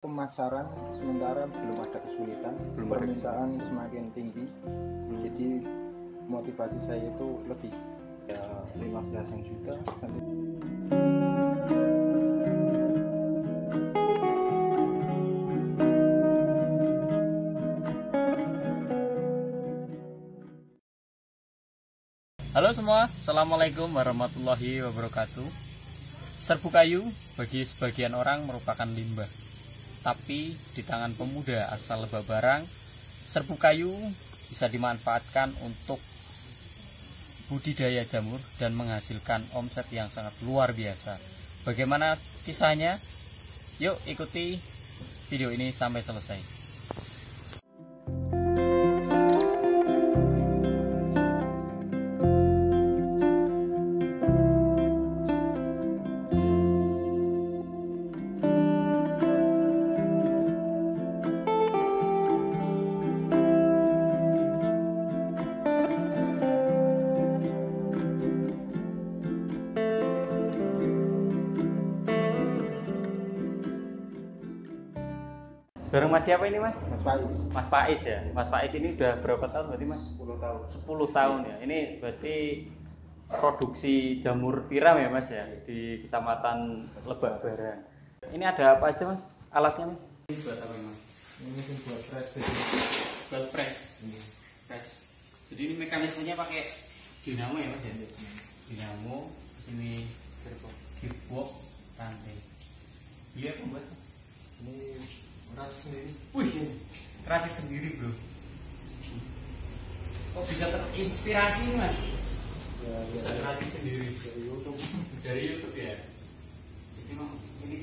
Pemasaran sementara belum ada kesulitan, permintaan semakin tinggi, jadi motivasi saya itu lebih ya 15 juta sampai. Halo semua, Assalamualaikum warahmatullahi wabarakatuh. Serbu kayu bagi sebagian orang merupakan limbah, tapi di tangan pemuda asal Lebak Barang, serbu kayu bisa dimanfaatkan untuk budidaya jamur dan menghasilkan omset yang sangat luar biasa. Bagaimana kisahnya? Yuk ikuti video ini sampai selesai. Bareng Mas siapa ini Mas? Mas Faiz. Mas Faiz ya. Mas Faiz ini udah berapa tahun berarti Mas? 10 tahun. 10 tahun ya. Ini berarti produksi jamur tiram ya Mas ya di Kecamatan Lebak Barang. Ini ada apa aja Mas? Alatnya Mas? Ini buat apa Mas? Ini mungkin buat press. Buat press. Press. Jadi ini mekanismenya pakai dinamo ya Mas ya? Dinamo, sini gearbox, rantai. Iya Mbak. Ini racik sendiri. Wih, racik sendiri bro. Kok bisa terinspirasi Mas? Ya, Bisa racik sendiri dari YouTube. dari YouTube ya. Jadi memang ini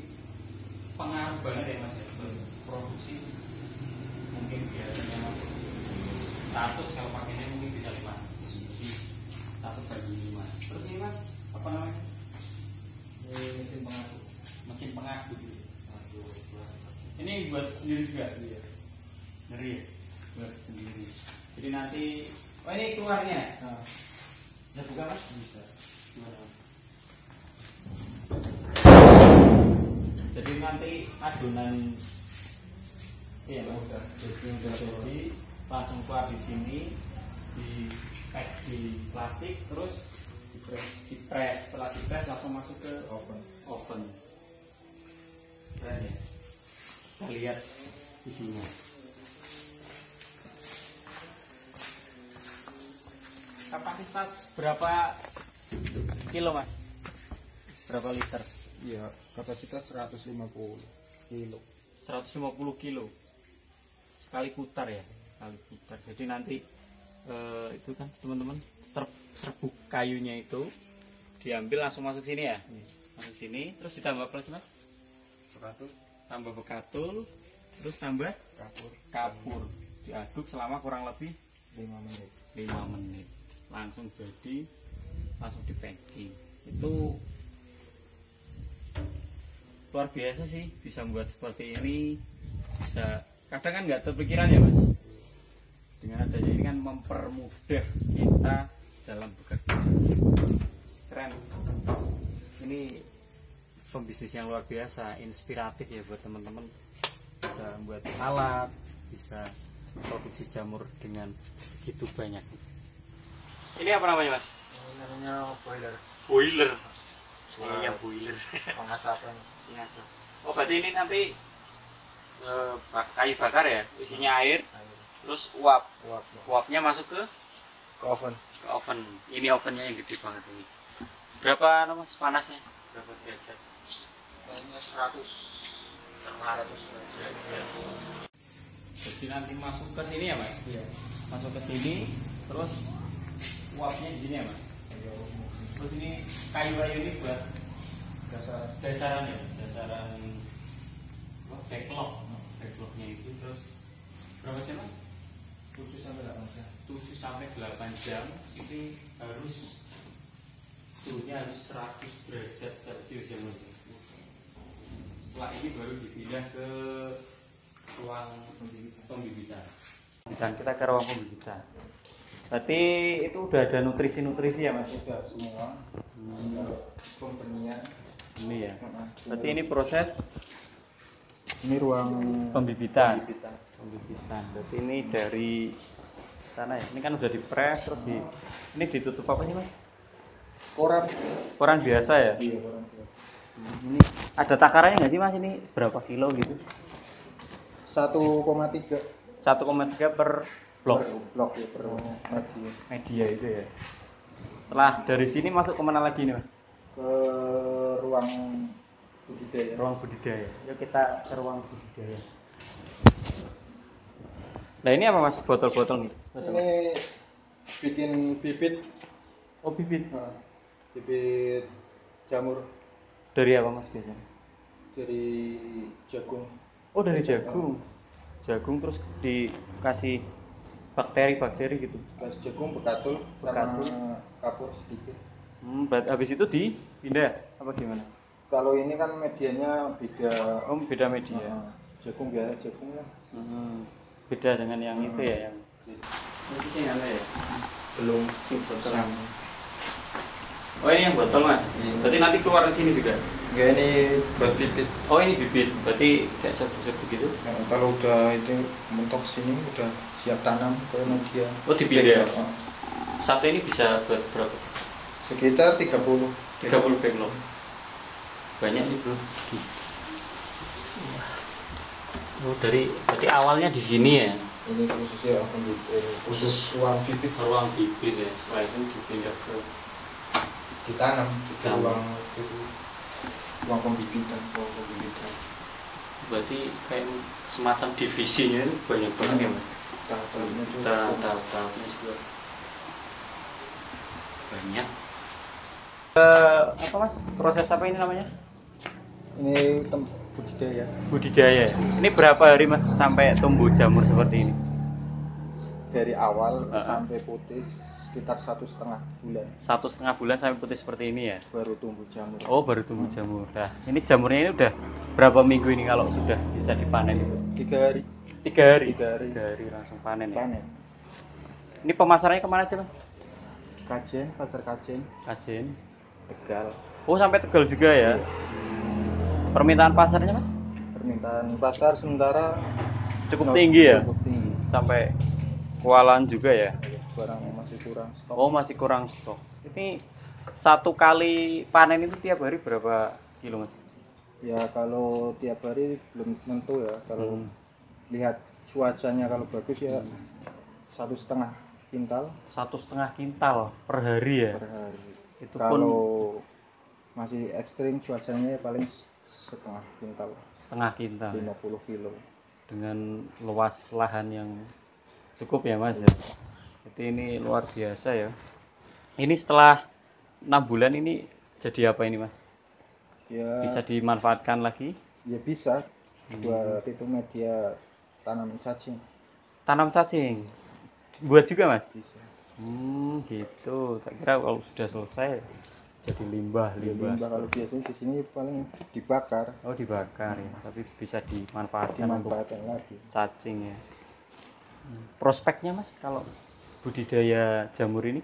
pengaruh banget ya Mas ya. Produksi mungkin biasanya 100, kalau pakainya mungkin bisa 5. 1 bagi 5. Terus ini Mas, apa namanya? Ini mesin pengaduk. Mesin pengaduk. Ini buat sendiri juga? Iya. Ngeri ya? Buat sendiri. Jadi nanti, oh ini keluarnya? Nah, Bisa buka Mas? bisa. Gimana Mas? Jadi nanti adonan iya Mas, Udah. jadi langsung keluar di sini, di pack di plastik, terus dipres. Setelah dipres langsung masuk ke oven. Keren ya. Kita lihat isinya. Kapasitas berapa kilo Mas? Berapa liter? Iya, kapasitas 150 kilo. 150 kilo sekali putar ya, sekali putar. Jadi nanti itu kan teman-teman, serbuk kayunya itu diambil langsung masuk sini ya, masuk sini, terus ditambah apa lagi Mas? Tambah bekatul, terus tambah kapur, diaduk selama kurang lebih 5 menit. 5 menit, langsung jadi, langsung di packing. Itu luar biasa sih, bisa membuat seperti ini. Bisa, kadang kan nggak terpikiran ya Mas, dengan adanya ini kan mempermudah kita dalam bekerja. Keren, ini pembisnis yang luar biasa, inspiratif ya buat teman-teman. Bisa membuat alat, bisa produksi jamur dengan segitu banyak. Ini apa namanya Mas? Ini namanya boiler. Boiler. Ini boiler. Pengasapan. Oh berarti ini nanti kayu bakar ya, isinya air, terus uapnya masuk ke oven. oven. Ini ovennya yang gede banget ini. Berapa Mas panasnya? Berapa derajat? Ini 100 derajat. Jadi nanti masuk ke sini ya Mas? Iya. Masuk ke sini, terus uapnya di sini ya Mas? Terus ini kayu-kayu ini buat dasaran ya, dasaran backlognya itu. Terus berapa jam Mas? 7 sampai 8 jam. 7 sampai 8 jam. Ini harus suhunya harus 100 derajat Celcius ya Mas. Setelah ini baru dipindah ke ruang pembibitan. Dan kita ke ruang pembibitan. Berarti itu udah ada nutrisi-nutrisi ya Mas? Sudah semua. Pembenihan. Ini ya. Berarti ini proses Ini ruang pembibitan. Berarti ini dari sana ya. Ini kan udah dipres terus ini ditutup apa sih Mas? Koran biasa ya? Iya, koran biasa. Ini ada takarannya nggak sih Mas, ini berapa kilo gitu? 1,3 per blok. Per media. Media itu ya. Setelah dari sini masuk kemana lagi nih Mas? Ke ruang budidaya. Ruang budidaya. Yuk kita ke ruang budidaya. Nah ini apa Mas, botol-botol nih? Ini bikin bibit. Oh bibit. Bibit jamur. Dari apa Mas biasanya? Dari jagung. Oh dari jagung. Jagung terus dikasih bakteri gitu. Kasih jagung, bekatul, sama kapur sedikit. Berarti habis itu dipindah apa gimana? Kalau ini kan medianya beda. Oh beda media. Jagung biasa jagung lah. Beda dengan yang itu ya yang. Ini sih ada ya? Belum sing botol. Oh ini yang botol Mas. Berarti nanti keluar di sini juga. Enggak, ini buat bibit. Oh ini bibit, berarti kayak serbuk gitu. Nah, kalau udah itu mentok sini udah siap tanam ke media. Oh dipindah. Satu ini bisa buat berapa? Sekitar 30 backlog. Banyak nih bro. Oh berarti awalnya di sini ya? Ini khususnya khusus ruang bibit. Ruang bibit ya. Setelah itu dipindah ke ditanam di ruang pembibitan. Berarti kayak semacam divisinya itu banyak banget ya Mas? Tahap-tahapnya juga banyak. Apa Mas? Proses apa ini namanya? Ini budidaya. Budidaya. Ini berapa hari Mas sampai tumbuh jamur seperti ini? Dari awal sampai putih sekitar 1,5 bulan. 1,5 bulan sampai putih seperti ini ya? Baru tumbuh jamur. Oh baru tumbuh jamur. Nah ini jamurnya ini udah berapa minggu ini kalau sudah bisa dipanen itu? 3 hari. 3 hari? 3 hari langsung panen ya? Panen. Ini pemasarannya kemana aja Mas? Kajen, pasar Kajen. Tegal. Oh sampai Tegal juga ya? Iya. Permintaan pasarnya Mas? Permintaan pasar sementara cukup tinggi ya? Cukup tinggi. Sampai kewalahan juga ya? Barang masih kurang stok. Oh masih kurang stok. Ini satu kali panen itu tiap hari berapa kilo Mas? Ya kalau tiap hari belum tentu ya. Kalau lihat cuacanya kalau bagus ya 1,5 kintal. 1,5 kintal per hari ya? Per hari. Itu kalau masih ekstrim cuacanya ya paling setengah kintal. 50 kilo. Dengan luas lahan yang cukup ya Mas ya. Jadi ini luar biasa ya. Ini setelah 6 bulan ini jadi apa ini Mas? Ya, bisa dimanfaatkan lagi? Ya bisa. Buat itu media tanam cacing. Tanam cacing? Buat juga Mas? Bisa. Gitu. Tak kira kalau sudah selesai jadi limbah. Kalau biasanya di sini paling dibakar. Oh dibakar ya. Tapi bisa dimanfaatkan lagi. Cacing ya. Prospeknya Mas kalau budidaya jamur ini?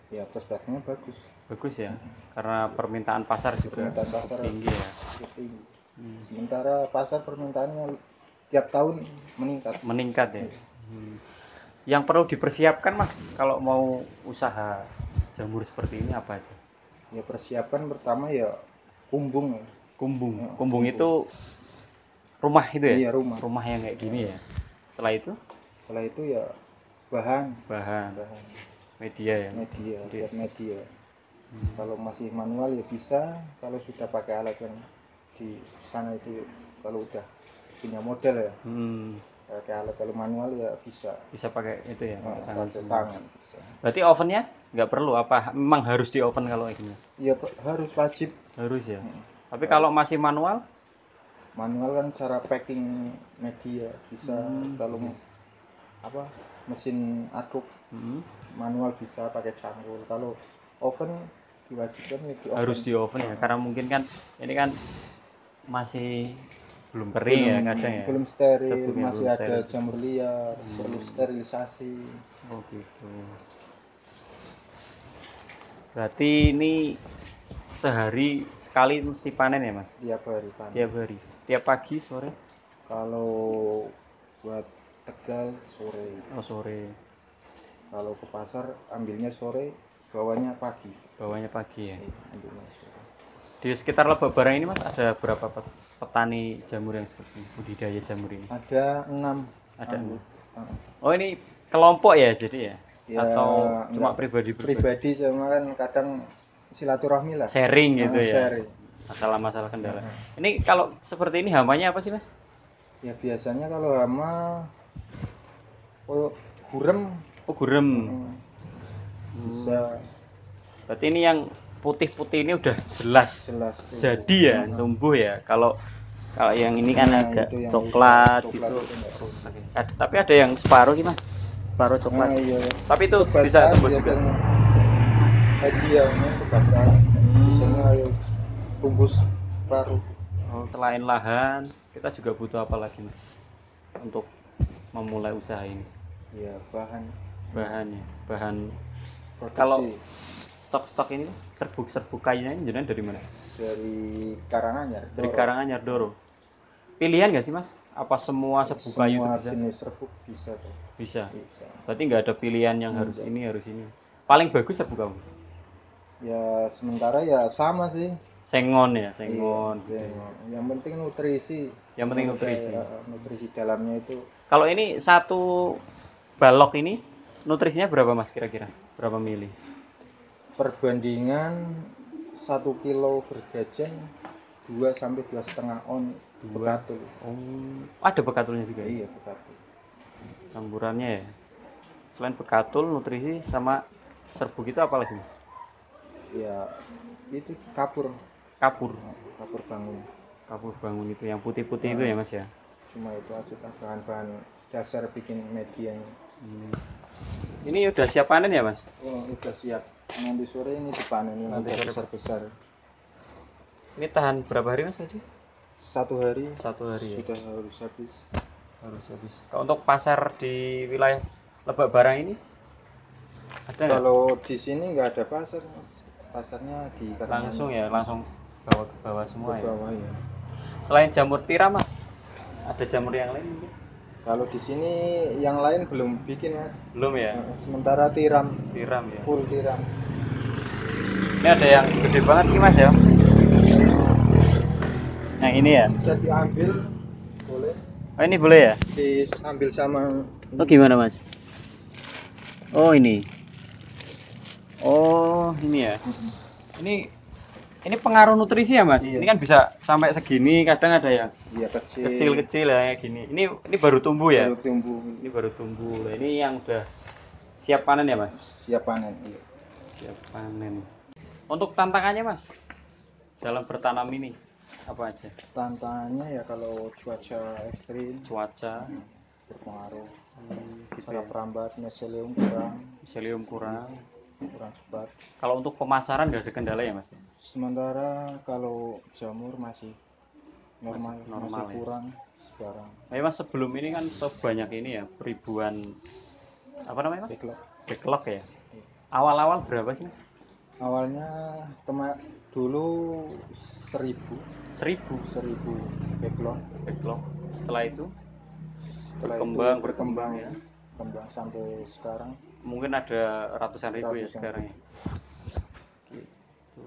Ya prospeknya bagus ya, karena permintaan pasar juga tinggi ya. Sementara pasar permintaannya tiap tahun meningkat ya. Yang perlu dipersiapkan Mas kalau mau usaha jamur seperti ini apa aja? Ya persiapan pertama ya kumbung. Kumbung itu rumah itu ya? Iya, rumah yang kayak gini ya. Setelah itu ya bahan media. Kalau masih manual ya bisa, kalau sudah pakai alat yang di sana itu kalau udah punya model ya. Pakai alat, kalau manual ya bisa pakai itu ya, tangan bisa. Berarti ovennya nggak perlu apa? Memang harus di oven kalau ini? Iya wajib. Harus ya. Tapi kalau masih manual kan cara packing media bisa. Kalau mesin aduk manual bisa pakai cangkul. Kalau oven diwajibkan ya di oven. Harus di oven ya, karena mungkin kan ini kan masih belum kering ya kadang ya. Belum steril, masih ada jamur liar, perlu sterilisasi. Oh gitu. Berarti ini sehari sekali mesti panen ya Mas? Tiap hari panen. Tiap hari. Tiap pagi, sore? Kalau buat Tegal sore. Oh sore. Kalau ke pasar ambilnya sore, bawanya pagi. Bawahnya pagi ya. Ambilnya sore. Di sekitar Lebak Barang ini Mas ada berapa petani jamur yang seperti ini, budidaya jamur ini? Ada 6. Ada anu, 6. Oh ini kelompok ya jadi ya? Ya, Atau cuma enggak, pribadi-pribadi? pribadi sama kan kadang silaturahmi lah. Sharing gitu ya? Sharing. Masalah-masalah kendala. Ini kalau seperti ini hamanya apa sih Mas? Ya biasanya kalau hama gurem. Oh gurem. Bisa. Berarti ini yang putih-putih ini udah jelas jadi ya tumbuh ya. Kalau yang ini kan agak coklat gitu. Tapi ada yang separuh sih Mas, separuh coklat. Iya. Tapi itu bisa tumbuh juga. Hadiahnya kebasan. Biasanya ayo tumbuh separuh. Selain lahan, kita juga butuh apa lagi Mas untuk memulai usaha ini? Ya bahan ya, bahan produksi. Kalau stok ini serbuk kayunya ini jenengan dari mana? Dari Karanganyar. Dari Karanganyar Doro. Pilihan nggak sih Mas? Apa semua serbuk kayu itu bisa? Jenis serbuk bisa tuh. Bisa. Berarti nggak ada pilihan yang harus ini. Paling bagus serbuk kamu? Ya sementara ya sama sih. Sengon ya, sengon. Yang penting nutrisi. Nutrisi dalamnya itu. Kalau ini satu balok ini nutrisinya berapa Mas kira-kira? Berapa mili? Perbandingan 1 kilo bergajan 2 sampai 2,5 on bekatul. Ada bekatulnya juga? Iya, bekatul. Campurannya ya. Selain bekatul, nutrisi sama serbuk itu apa lagi? Ya, itu kapur bangun. Kapur bangun itu yang putih-putih itu ya Mas ya. Cuma itu aja bahan-bahan dasar bikin medianya. Ini udah siap panen ya Mas? Oh, udah siap. Nanti sore ini dipanen yang besar-besar. Ini tahan berapa hari Mas tadi? 1 hari. 1 hari ya. Sudah harus habis. Kalau untuk pasar di wilayah Lebak Barang ini ada nggak? Kalau di sini nggak ada pasar, pasarnya di Karanganyar. Langsung bawa ke bawah semua ya. Selain jamur tiram Mas, ada jamur yang lain mungkin? Kalau di sini yang lain belum bikin Mas. Belum ya? Sementara tiram ya. Full tiram. Ini ada yang gede banget nih Mas ya. Yang ini ya? Bisa diambil, boleh. Oh ini boleh ya? Diambil sama. Oh gimana Mas? Oh ini. Oh ini ya. Ini pengaruh nutrisi ya Mas? Iya. Ini kan bisa sampai segini, kadang ada yang kecil-kecil ya kayak gini. Ini baru tumbuh ya? Ini baru tumbuh. Nah, ini yang udah siap panen ya Mas? Siap panen, iya. Siap panen. Untuk tantangannya Mas dalam bertanam ini apa aja? Tantangannya ya kalau cuaca ekstrim, berpengaruh. Cara perambat, meselium kurang cepat. Kalau untuk pemasaran nggak ada kendala ya Mas? Sementara kalau jamur masih normal masih ya? kurang sekarang. Nah, Mas sebelum ini kan sebanyak ini ya, ribuan apa namanya Mas? Backlog ya. Awal-awal berapa sih Mas? Awalnya dulu 1000 backlog. Setelah itu berkembang ya. Sampai sekarang mungkin ada ratusan ribu ya sekarang ya. Gitu.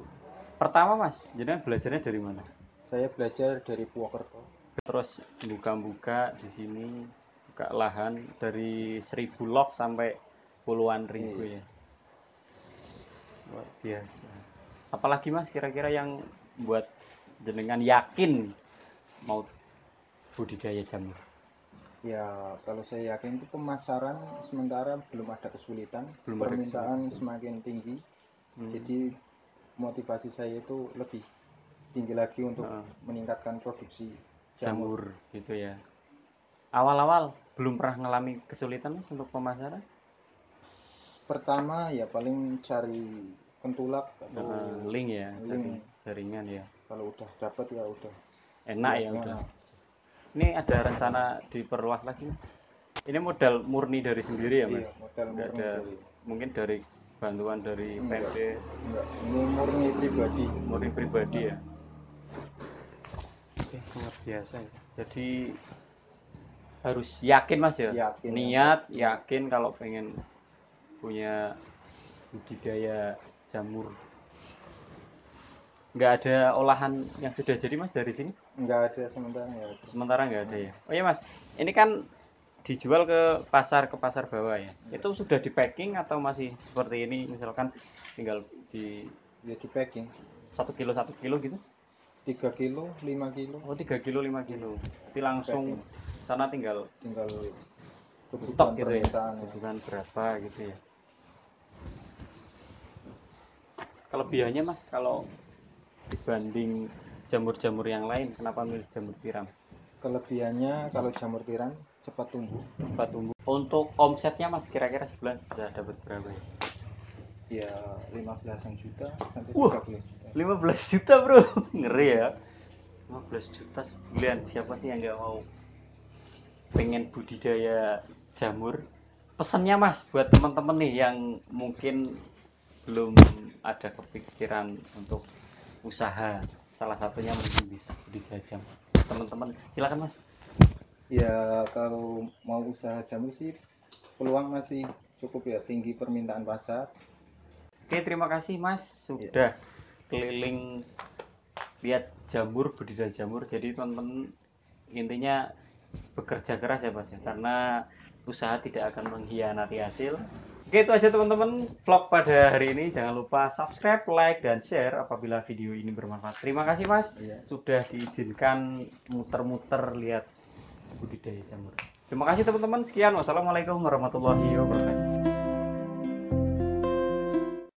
Pertama Mas, jadi belajarnya dari mana? Saya belajar dari Purwokerto. Terus buka di sini, buka lahan dari 1000 log sampai puluhan ribu ya. Luar biasa. Apalagi Mas kira-kira yang buat jenengan yakin mau budidaya jamur? Ya kalau saya yakin itu pemasaran sementara belum ada kesulitan, permintaan semakin tinggi. Jadi motivasi saya itu lebih tinggi lagi untuk meningkatkan produksi jamur gitu ya. Awal-awal belum pernah ngalami kesulitan Mas untuk pemasaran? Pertama ya paling cari pentulak atau link ya, jaringan ya. Kalau udah dapat ya udah enak ya udah. Ini ada rencana diperluas lagi. Ini modal murni dari sendiri ya Mas? Iya, modal murni mungkin dari bantuan dari PMD? Enggak, ini murni pribadi ya. Oke, luar biasa ya. Jadi harus yakin Mas ya. Yakin. Niat, yakin kalau pengen punya budidaya jamur. Nggak ada olahan yang sudah jadi Mas dari sini? Nggak ada sementara ya. Sementara nggak ada ya. Oh iya Mas, ini kan dijual ke pasar bawah ya. Itu sudah di packing atau masih seperti ini misalkan tinggal di Ya di packing 1 kilo gitu? 3 kilo 5 kilo Oh 3 kilo 5 kilo. Tapi langsung sana tinggal kebutuhan gitu ya. permintaan ya. Kebutuhan berapa gitu ya. Kelebihannya Mas kalau dibanding jamur-jamur yang lain, kenapa milih jamur tiram? Kelebihannya kalau jamur tiram cepat tumbuh. Cepat tumbuh. Untuk omsetnya Mas kira-kira sebulan bisa dapat berapa ya? Ya 15 juta sampai 30 juta. 15 juta bro, ngeri ya. 15 juta sebulan, siapa sih yang nggak mau pengen budidaya jamur? Pesannya Mas buat teman-teman nih yang mungkin belum ada kepikiran untuk usaha, salah satunya mungkin bisa budidaya jamur. Teman-teman silakan Mas. Ya kalau mau usaha jamur sih peluang masih cukup ya, tinggi permintaan pasar. Oke, terima kasih Mas sudah keliling lihat jamur, budidaya jamur. Jadi teman-teman intinya bekerja keras ya Mas ya, karena usaha tidak akan mengkhianati hasil. Oke, itu aja teman-teman vlog pada hari ini. Jangan lupa subscribe, like, dan share apabila video ini bermanfaat. Terima kasih Mas sudah diizinkan muter-muter lihat budidaya jamur. Terima kasih teman-teman. Sekian, wassalamualaikum warahmatullahi wabarakatuh.